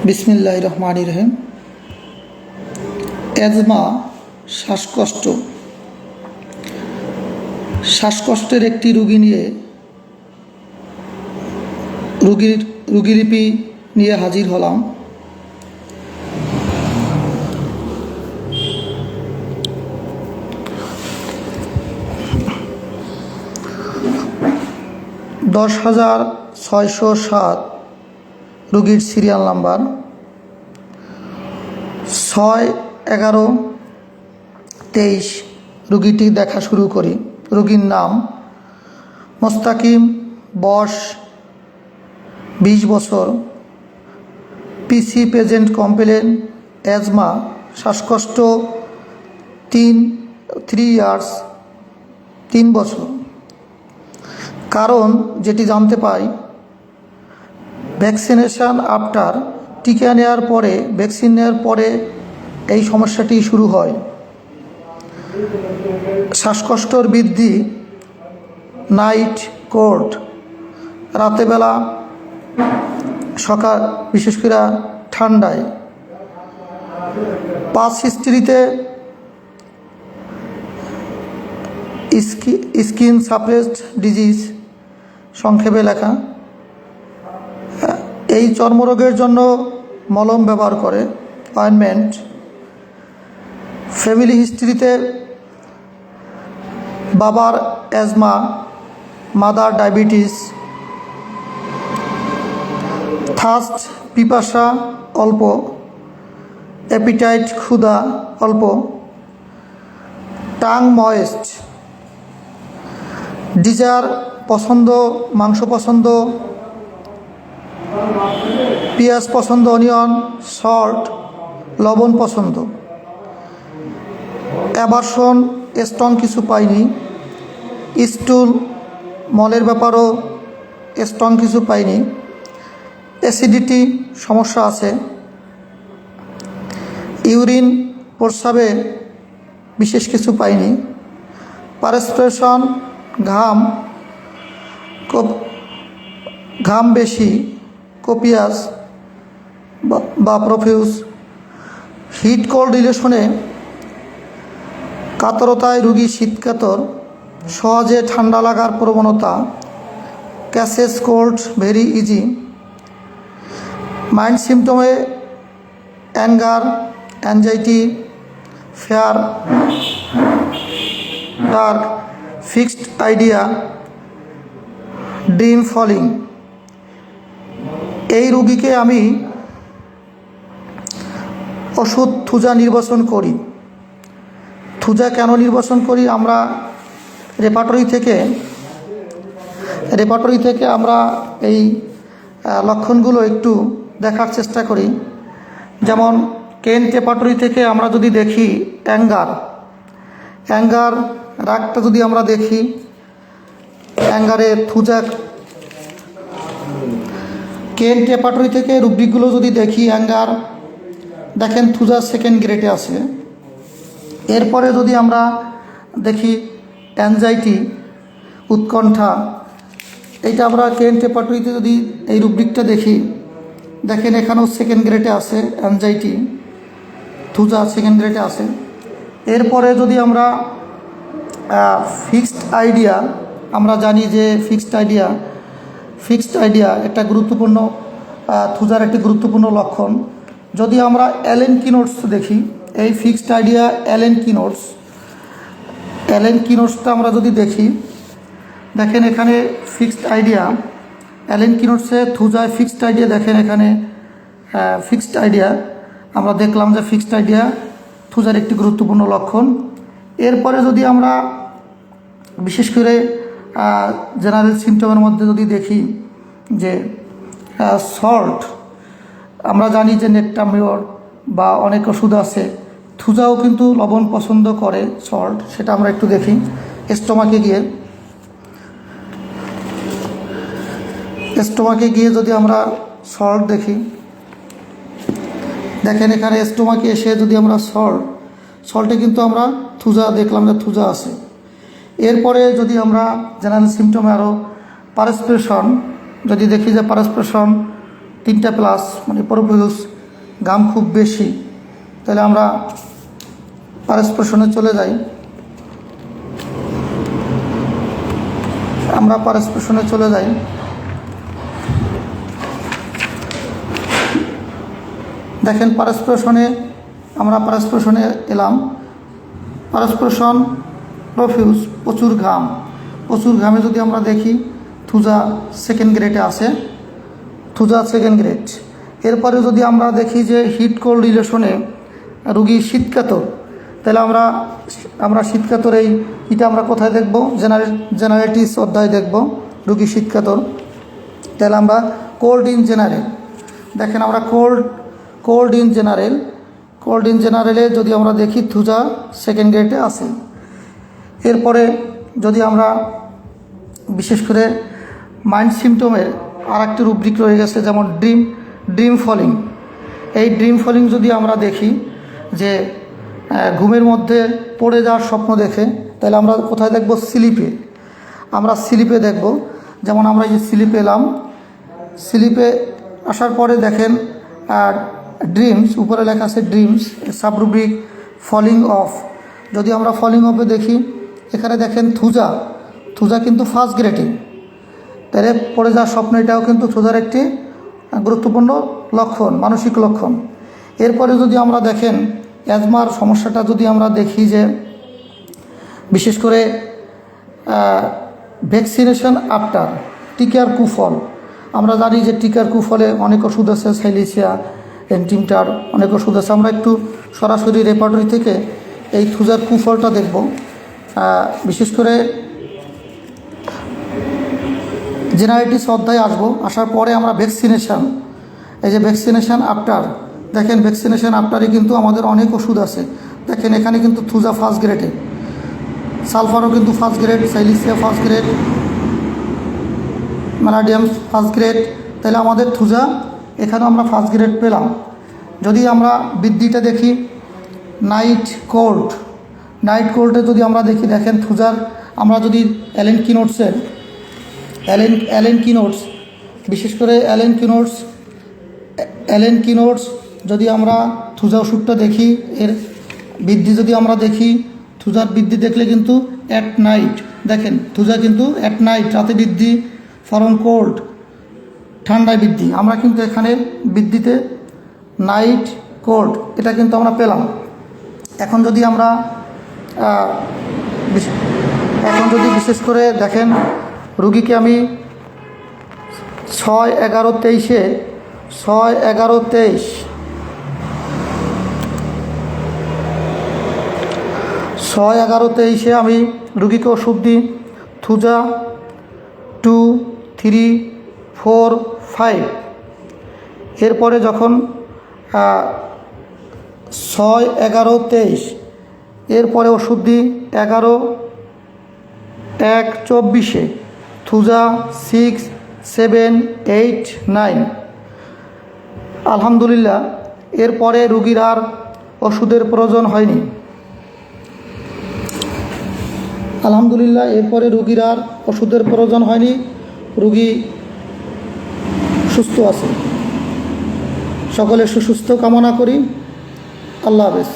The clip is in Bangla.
বিসমিল্লাহির রহমানির রহিম। অ্যাজমা শ্বাসকষ্টের একটি রোগী নিয়ে রোগীলিপি নিয়ে হাজির হলাম। দশ 10,607 রোগীর সিরিয়াল নাম্বার 6-11-23 রোগীটি দেখা শুরু করি। রোগীর নাম মোস্তাকিম, বয়স 20 বছর, পিসি প্রেজেন্ট, কমপ্লেন অ্যাজমা, শ্বাসকষ্ট 3 ইয়ার্স 3 বছর। কারণ যেটি জানতে পাই, ভ্যাকসিনেশান আফটার, টিকা নেওয়ার পরে, ভ্যাকসিন নেওয়ার পরে এই সমস্যাটি শুরু হয়। শ্বাসকষ্টর বৃদ্ধি, নাইট কোল্ড, রাতেবেলা, সকাল, বিশেষ করে ঠান্ডায়। পাস হিস্ট্রিতে স্কিন সাপ্রেসড ডিজিজ, সংক্ষেপে লেখা। এই চর্মরোগের জন্য মলম ব্যবহার করে, অয়েনমেন্ট। ফ্যামিলি হিস্ট্রিতে বাবার অ্যাজমা, মাদার ডায়াবেটিস। থার্স্ট, পিপাসা অল্প, অ্যাপিটাইট, ক্ষুধা অল্প, টাং ময়েস্ট, ডিজার পছন্দ, মাংস পছন্দ, পেঁয়াজ পছন্দ, অনিয়ন, সল্ট, লবণ পছন্দ। অ্যাভারশন, স্ট্রং কিছু পাইনি। স্টুল, মলের ব্যাপারও স্ট্রং কিছু পাইনি। অ্যাসিডিটি সমস্যা আছে। ইউরিন, প্রস্রাবে বিশেষ কিছু পাইনি। পারস্পিরেশন, ঘাম বেশি, কোপিয়াস বা প্রফিউজ। হিট কোল্ড রিলেশনে কাতরতায় রোগী শীতকাতর, সহজে ঠান্ডা লাগার প্রবণতা। Catches cold very easy. Mind সিমটমে anger, anxiety, fear, dark, fixed idea, dream falling. এই রোগীকে আমি ওষুধ থুজা নির্বাচন করি। থুজা কেন নির্বাচন করি? আমরা রেপার্টরি থেকে আমরা এই লক্ষণগুলো একটু দেখার চেষ্টা করি। যেমন কেন্ট রেপার্টরি থেকে আমরা যদি দেখি অ্যাঙ্গার, রাগটা যদি আমরা দেখি, অ্যাঙ্গারে থুজা। কেন্ট রেপার্টরি থেকে রুব্রিকগুলো যদি দেখি, অ্যাঙ্গার দেখেন থুজা সেকেন্ড গ্রেডে আছে। এরপরে যদি আমরা দেখি অ্যাংজাইটি, উৎকণ্ঠা, এইটা আমরা কেন্ট রেপার্টরিতে যদি এই রুব্রিকটা দেখি, দেখেন এখানেও সেকেন্ড গ্রেডে আছে অ্যাংজাইটি, থুজা সেকেন্ড গ্রেডে আছে। এরপরে যদি আমরা ফিক্সড আইডিয়া, আমরা জানি যে ফিক্সড আইডিয়া একটা গুরুত্বপূর্ণ, থুজার একটি গুরুত্বপূর্ণ লক্ষণ। যদি আমরা অ্যালেন কি নোটস দেখি, এই ফিক্সড আইডিয়া অ্যালেন কি নোটসটা আমরা যদি দেখি, দেখেন এখানে ফিক্সড আইডিয়া, অ্যালেন কি নোটসে থুজায় ফিক্সড আইডিয়া, দেখেন এখানে ফিক্সড আইডিয়া আমরা দেখলাম যে ফিক্সড আইডিয়া থুজার একটি গুরুত্বপূর্ণ লক্ষণ। এরপরে যদি আমরা বিশেষ করে জেনারেল সিমটমের মধ্যে যদি দেখি যে সল্ট, আমরা জানি যে নেকটামিওর বা অনেক ওষুধ আছে, থুজাও কিন্তু লবণ পছন্দ করে, সল্ট, সেটা আমরা একটু দেখি। স্টোমাকে গিয়ে যদি আমরা সল্ট দেখি, দেখেন এখানে স্টোমাকে এসে যদি আমরা সল্টে কিন্তু আমরা থুজা দেখলাম যে থুজা আছে। এরপরে যদি আমরা জেনারেল সিমটমে আরও পারস্পিরেশন যদি দেখি, যে পারস্পিরেশন 3টা প্লাস, মানে প্রফিউজ ঘাম খুব বেশি, তাহলে আমরা পারস্পর্শনে চলে যাই। আমরা পারস্পর্শনে চলে যাই। দেখেন আমরা পারস্পর্শনে এলাম। পারস্পর্শন প্রফিউজ, প্রচুর ঘামে যদি আমরা দেখি থুজা সেকেন্ড গ্রেডে আছে, থুজা সেকেন্ড গ্রেড। এরপরে যদি আমরা দেখি যে হিট কোল্ড রিলেশনে রুগী শীতকাতর, তাহলে আমরা শীতকাতর এটা আমরা কোথায় দেখব? জেনারেটিস অধ্যায় দেখব রুগী শীতকাতর। তাহলে আমরা কোল্ড ইন জেনারেল, দেখেন আমরা কোল্ড ইন জেনারেলে যদি আমরা দেখি থুজা সেকেন্ড গ্রেডে আছে। এরপরে যদি আমরা বিশেষ করে মাইন্ড সিমটমের আর একটি রুব্রিক রয়ে গেছে, যেমন ড্রিম ফলিং। এই ড্রিম ফলিং যদি আমরা দেখি যে ঘুমের মধ্যে পড়ে যাওয়ার স্বপ্ন দেখে, তাহলে আমরা কোথায় দেখব? আমরা স্লিপে দেখব। যেমন আমরা এই যে স্লিপে আসার পরে দেখেন আর ড্রিমস, উপরে লেখা আছে ড্রিমস, সাবরুব্রিক ফলিং অফ। যদি আমরা ফলিং অফে দেখি, এখানে দেখেন থুজা কিন্তু ফার্স্ট গ্রেডে, তাহলে পড়ে যাওয়ার স্বপ্ন, এটাও কিন্তু থুজার একটি গুরুত্বপূর্ণ লক্ষণ, মানসিক লক্ষণ। এরপরে যদি আমরা দেখেন অ্যাজমার সমস্যাটা যদি আমরা দেখি যে বিশেষ করে ভ্যাকসিনেশন আফটার, টিকার কুফল। আমরা জানি যে টিকার কুফলে অনেক ওষুধ আছে, সাইলিসিয়া, এন্টিমটার, অনেক ওষুধ আছে। আমরা একটু সরাসরি রেপার্টরি থেকে এই থুজার কুফলটা দেখব। বিশেষ করে জেনারেটিস অধ্যায় আসার পরে আমরা ভ্যাকসিনেশান, এই যে ভ্যাকসিনেশান আফটার, দেখেন ভ্যাকসিনেশান আফটারে কিন্তু আমাদের অনেক ওষুধ আছে। দেখেন এখানে কিন্তু থুজা ফার্স্ট গ্রেডে, সালফারও কিন্তু first grade, silicea first grade, ম্যালাডিয়াম ফার্স্ট গ্রেড। তাহলে আমাদের থুজা এখানেও আমরা ফার্স্ট গ্রেড পেলাম। যদি আমরা বৃদ্ধিটা দেখি নাইট কোল্ডে যদি আমরা দেখি, দেখেন থুজার আমরা যদি অ্যালেন কিনোটস বিশেষ করে অ্যালেন কিনোটস যদি আমরা থুজা ওষুধটা দেখি, এর বৃদ্ধি যদি আমরা দেখি, থুজার বৃদ্ধি দেখলে কিন্তু অ্যাট নাইট, দেখেন থুজা কিন্তু অ্যাট নাইট, রাতে বৃদ্ধি, ফরম কোল্ড, ঠান্ডায় বৃদ্ধি। আমরা কিন্তু এখানে বৃদ্ধিতে নাইট কোল্ড এটা কিন্তু আমরা পেলাম। এখন যদি বিশেষ করে দেখেন রুগীকে আমি 6-11-23 আমি রুগীকে ওষুধ দিই থুজা 2, 3, 4, 5। এরপরে যখন 6-11-23 এরপরে ওষুধ দিই 11-1-24 থুজা 6, 7, 8, 9। আলহামদুলিল্লাহ এরপরে রুগীর আর ওষুধের প্রয়োজন হয়নি। রুগী সুস্থ আছে। সকলের সুস্বাস্থ্য কামনা করি। আল্লাহ হাফেজ।